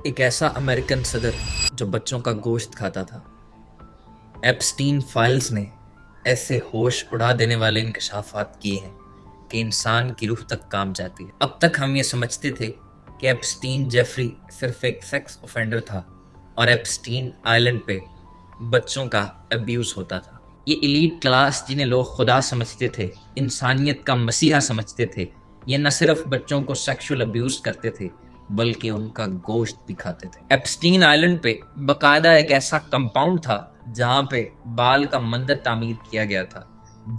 ایک ایسا امریکن صدر جو بچوں کا گوشت کھاتا تھا۔ ایپسٹین فائلز نے ایسے ہوش اڑا دینے والے انکشافات کیے ہیں کہ انسان کی روح تک کام جاتی ہے۔ اب تک ہم یہ سمجھتے تھے کہ ایپسٹین جیفری صرف ایک سیکس اوفینڈر تھا اور ایپسٹین آئلینڈ پہ بچوں کا ابیوز ہوتا تھا۔ یہ ایلیٹ کلاس جنہیں لوگ خدا سمجھتے تھے، انسانیت کا مسیحا سمجھتے تھے، یہ نہ صرف بچوں کو سیکشول ابیوز کرتے تھے بلکہ ان کا گوشت بھی کھاتے تھے۔ ایپسٹین آئلینڈ پہ باقاعدہ ایک ایسا کمپاؤنڈ تھا جہاں پہ بال کا مندر تعمیر کیا گیا تھا،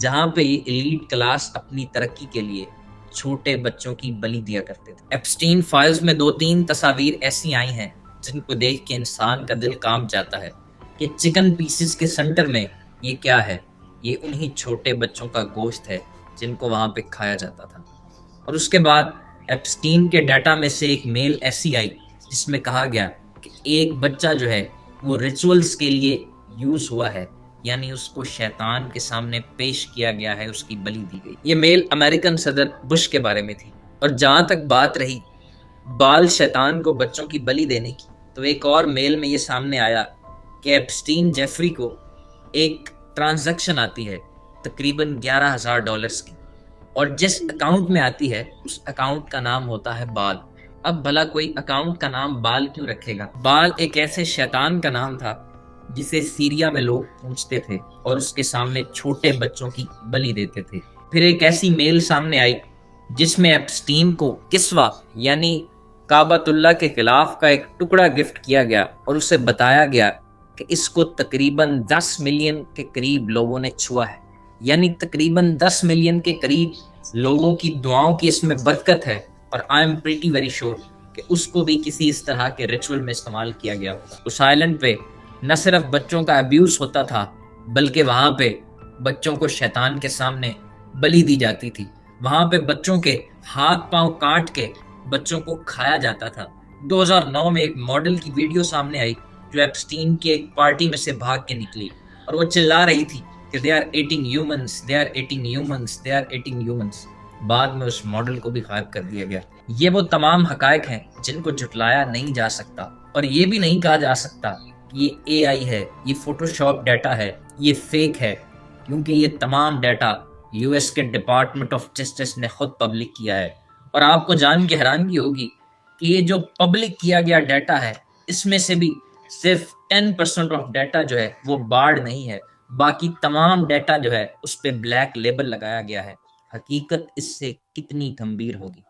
جہاں پہ یہ ایلیٹ کلاس اپنی ترقی کے لیے چھوٹے بچوں کی بلی دیا کرتے تھے۔ ایپسٹین فائلز میں 2-3 تصاویر ایسی آئی ہیں جن کو دیکھ کے انسان کا دل کانپ جاتا ہے کہ چکن پیسز کے سینٹر میں یہ کیا ہے؟ یہ انہی چھوٹے بچوں کا گوشت ہے جن کو وہاں پہ کھایا جاتا تھا۔ اور اس کے بعد ایپسٹین کے ڈیٹا میں سے ایک میل ایسی آئی جس میں کہا گیا کہ ایک بچہ جو ہے وہ ریچولز کے لیے یوز ہوا ہے، یعنی اس کو شیطان کے سامنے پیش کیا گیا ہے، اس کی بلی دی گئی۔ یہ میل امریکن صدر بش کے بارے میں تھی۔ اور جہاں تک بات رہی بال شیطان کو بچوں کی بلی دینے کی، تو ایک اور میل میں یہ سامنے آیا کہ ایپسٹین جیفری کو ایک ٹرانزیکشن آتی ہے تقریباً $11,000 کی، اور جس اکاؤنٹ میں آتی ہے اس اکاؤنٹ کا نام ہوتا ہے بال۔ اب بھلا کوئی اکاؤنٹ کا نام بال کیوں رکھے گا؟ بال ایک ایسے شیطان کا نام تھا جسے سیریا میں لوگ پوجتے تھے اور اس کے سامنے چھوٹے بچوں کی بلی دیتے تھے۔ پھر ایک ایسی میل سامنے آئی جس میں ایپسٹین کو کسوہ یعنی کعبۃ اللہ کے خلاف کا ایک ٹکڑا گفٹ کیا گیا اور اسے بتایا گیا کہ اس کو تقریباً 10 ملین کے قریب لوگوں نے چھوا ہے، یعنی تقریباً 10 ملین کے قریب لوگوں کی دعاؤں کی اس میں برکت ہے، اور I am pretty very sure کہ اس کو بھی کسی اس طرح کے ریچول میں استعمال کیا گیا ہوگا۔ اس آئلینڈ پہ نہ صرف بچوں کا ابیوز ہوتا تھا بلکہ وہاں پہ بچوں کو شیطان کے سامنے بلی دی جاتی تھی۔ وہاں پہ بچوں کے ہاتھ پاؤں کاٹ کے بچوں کو کھایا جاتا تھا۔ 2009 میں ایک ماڈل کی ویڈیو سامنے آئی جو ایپسٹین کی ایک پارٹی میں سے بھاگ کے نکلی اور وہ چلا رہی تھی کہ they are eating humans, they are eating humans, they are eating humans۔ بعد میں اس ماڈل کو بھی غائب کر دیا گیا۔ یہ وہ تمام حقائق ہیں جن کو جھٹلایا نہیں جا سکتا، اور یہ بھی نہیں کہا جا سکتا کہ یہ اے آئی ہے، یہ فوٹو شاپ ڈیٹا ہے، یہ فیک ہے، کیونکہ یہ تمام ڈیٹا یو ایس کے ڈپارٹمنٹ آف جسٹس نے خود پبلک کیا ہے۔ اور آپ کو جان کے حیرانگی ہوگی کہ یہ جو پبلک کیا گیا ڈیٹا ہے اس میں سے بھی صرف 10% آف ڈیٹا جو ہے وہ بارڈ نہیں ہے، باقی تمام ڈیٹا جو ہے اس پہ بلیک لیبل لگایا گیا ہے۔ حقیقت اس سے کتنی گمبھیر ہوگی۔